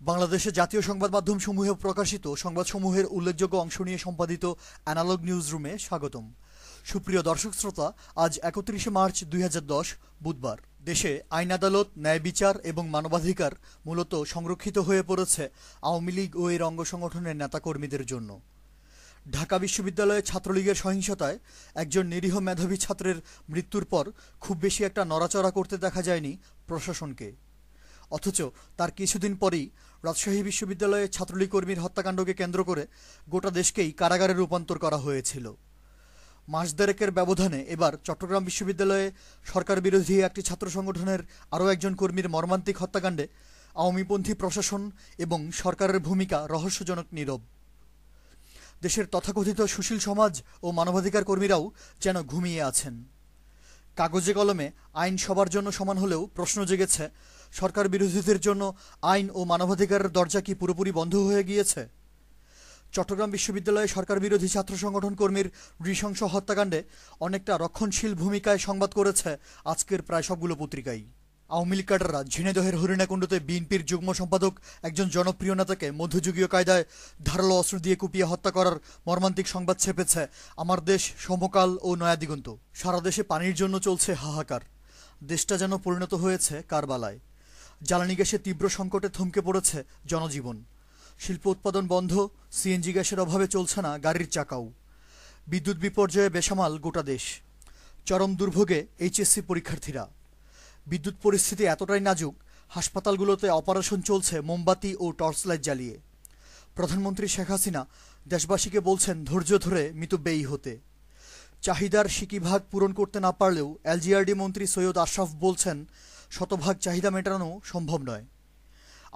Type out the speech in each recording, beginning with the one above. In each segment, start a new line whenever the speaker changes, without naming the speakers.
বাংলাদেশের জাতীয় সংবাদ মাধ্যমসমূহে প্রকাশিত সংবাদসমূহের উল্লেখযোগ্য অংশ নিয়ে সম্পাদিত অ্যানালগ নিউজ রুমে স্বাগতম। সুপ্রিয় দর্শক শ্রোতা, আজ 31শে মার্চ 2010 বুধবার। দেশে আইন আদালত, ন্যায় বিচার এবং মানবাধিকার মূলত সংরক্ষিত হয়ে পড়েছে আওয়ামী লীগ ও এর অঙ্গ সংগঠনের নেতাকর্মীদের জন্য। ঢাকা বিশ্ববিদ্যালয়ে ছাত্রলীগের সহিংসতায় একজন নিরীহ মেধাবী ছাত্রের মৃত্যুর পর খুব বেশি একটা নড়াচড়া করতে দেখা যায়নি প্রশাসনকে। অথচ তার কিছুদিন পরেই রাজশাহী বিশ্ববিদ্যালয়ে ছাত্রলীগ কর্মীর হত্যাকাণ্ডকে কেন্দ্র করে গোটা দেশকেই কারাগারে রূপান্তর করা হয়েছিল। মাস দেড়েকের ব্যবধানে এবার চট্টগ্রাম বিশ্ববিদ্যালয়ে সরকার বিরোধী একটি ছাত্র সংগঠনের আরও একজন কর্মীর মর্মান্তিক হত্যাকাণ্ডে আওয়ামীপন্থী প্রশাসন এবং সরকারের ভূমিকা রহস্যজনক নীরব। দেশের তথাকথিত সুশীল সমাজ ও মানবাধিকার কর্মীরাও যেন ঘুমিয়ে আছেন। কাগজে কলমে আইন সবার জন্য সমান হলেও প্রশ্ন জেগেছে, সরকার বিরোধীদের জন্য আইন ও মানবাধিকারের দরজা কি পুরোপুরি বন্ধ হয়ে গিয়েছে? চট্টগ্রাম বিশ্ববিদ্যালয়ে সরকার বিরোধী ছাত্র সংগঠন কর্মীর নৃশংস হত্যাকাণ্ডে অনেকটা রক্ষণশীল ভূমিকায় সংবাদ করেছে আজকের প্রায় সবগুলো পত্রিকাই। আওয়ামী লীগ ক্যাডাররা ঝিনাইদহের হরিণাকুণ্ডুতে বিএনপির যুগ্ম সম্পাদক একজন জনপ্রিয় নেতাকে মধ্যযুগীয় কায়দায় ধারালো অস্ত্র দিয়ে কুপিয়ে হত্যা করার মর্মান্তিক সংবাদ ছেপেছে আমার দেশ, সমকাল ও নয়াদিগন্ত। সারা দেশে পানির জন্য চলছে হাহাকার। দেশটা যেন পরিণত হয়েছে কারবালায়। জ্বালানি গ্যাসের তীব্র সংকটে থমকে পড়েছে জনজীবন। শিল্প উৎপাদন বন্ধ, সিএনজি গ্যাসের অভাবে চলছে না গাড়ির চাকাও। বিদ্যুৎ বিপর্যয়ে বেসামাল গোটা দেশ। চরম দুর্ভোগে এইচএসসি পরীক্ষার্থীরা। বিদ্যুৎ পরিস্থিতি এতটাই নাজুক, হাসপাতালগুলোতে অপারেশন চলছে মোমবাতি ও টর্চ লাইট জ্বালিয়ে। প্রধানমন্ত্রী শেখ হাসিনা দেশবাসীকে বলছেন ধৈর্য ধরে মিতব্যয়ী হতে। চাহিদার সিকিভাগ পূরণ করতে না পারলেও এলজিআরডি মন্ত্রী সৈয়দ আশরাফ বলছেন শতভাগ চাহিদা মেটানো সম্ভব নয়।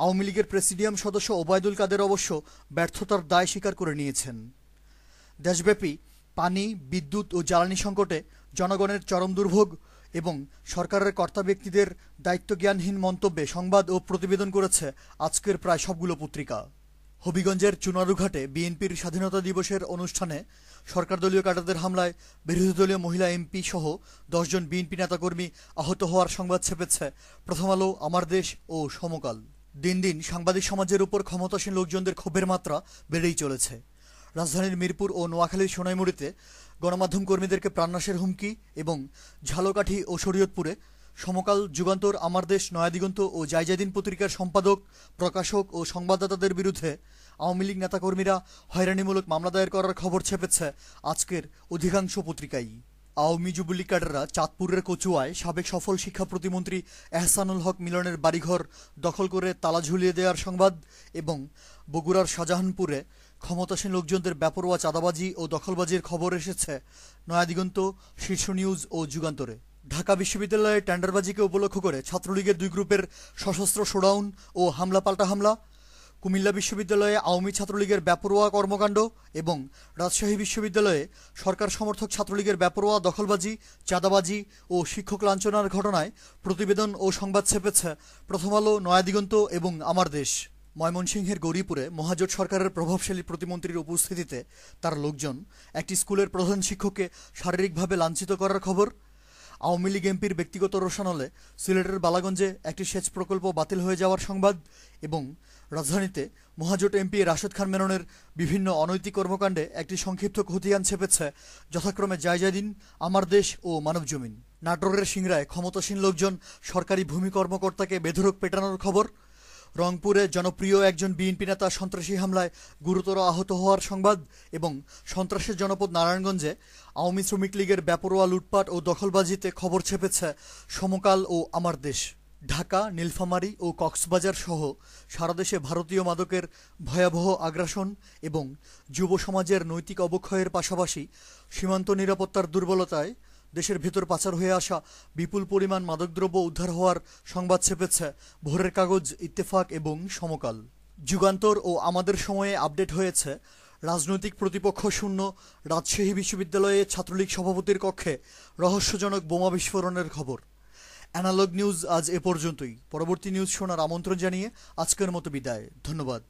আওয়ামী লীগের প্রেসিডিয়াম সদস্য ওবায়দুল কাদের অবশ্য ব্যর্থতার দায় স্বীকার করে নিয়েছেন। দেশব্যাপী পানি, বিদ্যুৎ ও জ্বালানি সংকটে জনগণের চরম দুর্ভোগ এবং সরকারের কর্তা ব্যক্তিদের দায়িত্বজ্ঞানহীন মন্তব্যে সংবাদ ও প্রতিবেদন করেছে আজকের প্রায় সবগুলো পত্রিকা। হবিগঞ্জের চুনারুঘাটে বিএনপির স্বাধীনতা দিবসের অনুষ্ঠানে সরকার দলীয় ক্যাডারদের হামলায় বিরোধী দলীয় মহিলা এমপি সহ 10 জন বিএনপি নেতাকর্মী আহত হওয়ার সংবাদ ছেপেছে প্রথম আলো, আমার দেশ ও সমকাল। দিন দিন সাংবাদিক সমাজের উপর ক্ষমতাসীন লোকজনদের ক্ষোভের মাত্রা বেড়েই চলেছে। রাজধানীর মিরপুর ও নোয়াখালীর সোনাইমুড়িতে গণমাধ্যম কর্মীদেরকে প্রাণনাশের হুমকি এবং ঝালকাঠি ও শরীয়তপুরে সমকাল, যুগান্তর, আমার দেশ, নয়াদিগন্ত ও জায়জাদিন পত্রিকার সম্পাদক, প্রকাশক ও সংবাদদাতাদের বিরুদ্ধে আওয়ামী লীগ নেতাকর্মীরা হয়রানিমূলক মামলা দায়ের করার খবর ছেপেছে আজকের অধিকাংশ পত্রিকাই। আওয়ামী যুবলীগ ক্যাডাররা চাঁদপুরের কচুয়ায় সাবেক সফল শিক্ষা প্রতিমন্ত্রী এহসানুল হক মিলনের বাড়িঘর দখল করে তালা ঝুলিয়ে দেওয়ার সংবাদ এবং বগুড়ার শাহজাহানপুরে ক্ষমতাসীন লোকজনদের বেপরোয়া চাঁদাবাজি ও দখলবাজির খবর এসেছে নয়াদিগন্ত, শীর্ষ নিউজ ও যুগান্তরে। ঢাকা বিশ্ববিদ্যালয়ে টেন্ডারবাজিকে উপলক্ষ করে ছাত্রলীগের 2 গ্রুপের সশস্ত্র শোডাউন ও হামলা পাল্টা হামলা, কুমিল্লা বিশ্ববিদ্যালয়ে আওয়ামী ছাত্রলীগের বেপরোয়া কর্মকাণ্ড এবং রাজশাহী বিশ্ববিদ্যালয়ে সরকার সমর্থক ছাত্রলীগের বেপরোয়া দখলবাজি, চাঁদাবাজি ও শিক্ষক লাঞ্ছনার ঘটনায় প্রতিবেদন ও সংবাদ ছেপেছে প্রথম আলো, নয়াদিগন্ত এবং আমার দেশ। ময়মনসিংহের গৌরীপুরে মহাজোট সরকারের প্রভাবশালী প্রতিমন্ত্রীর উপস্থিতিতে তার লোকজন একটি স্কুলের প্রধান শিক্ষককে শারীরিকভাবে লাঞ্ছিত করার খবর। আওয়ামী লীগ এমপির ব্যক্তিগত রোষানলে সিলেটের বালাগঞ্জে একটি সেচ প্রকল্প বাতিল হয়ে যাওয়ার সংবাদ এবং রাজধানীতে মহাজোট এমপি রাশেদ খান মেননের বিভিন্ন অনৈতিক কর্মকাণ্ডে একটি সংক্ষিপ্ত খতিয়ান ছেপেছে যথাক্রমে জায়জাদিন, আমার দেশ ও মানবজমিন। নাটোরের সিংড়ায় ক্ষমতাসীন লোকজন সরকারি ভূমি কর্মকর্তাকে বেধড়ক পেটানোর খবর। রংপুরে জনপ্রিয় একজন বিএনপি নেতা সন্ত্রাসী হামলায় গুরুতর আহত হওয়ার সংবাদ এবং সন্ত্রাসের জনপদ নারায়ণগঞ্জে আওয়ামী শ্রমিক লীগের বেপরোয়া লুটপাট ও দখলবাজিতে খবর ছেপেছে সমকাল ও আমার দেশ। ঢাকা, নীলফামারী ও কক্সবাজার সহ সারা দেশে ভারতীয় মাদকের ভয়াবহ আগ্রাসন এবং যুব সমাজের নৈতিক অবক্ষয়ের পাশাপাশি সীমান্ত নিরাপত্তার দুর্বলতায় দেশের ভেতর পাচার হয়ে আসা বিপুল পরিমাণ মাদকদ্রব্য উদ্ধার হওয়ার সংবাদ ছেপেছে ভোরের কাগজ, ইত্তেফাক এবং সমকাল। যুগান্তর ও আমাদের সময়ে আপডেট হয়েছে রাজনৈতিক প্রতিপক্ষ শূন্য রাজশাহী বিশ্ববিদ্যালয়ে ছাত্রলীগ সভাপতির কক্ষে রহস্যজনক বোমা বিস্ফোরণের খবর। অ্যানালগ নিউজ আজ এ পর্যন্তই। পরবর্তী নিউজ শোনার আমন্ত্রণ জানিয়ে আজকের মতো বিদায়। ধন্যবাদ।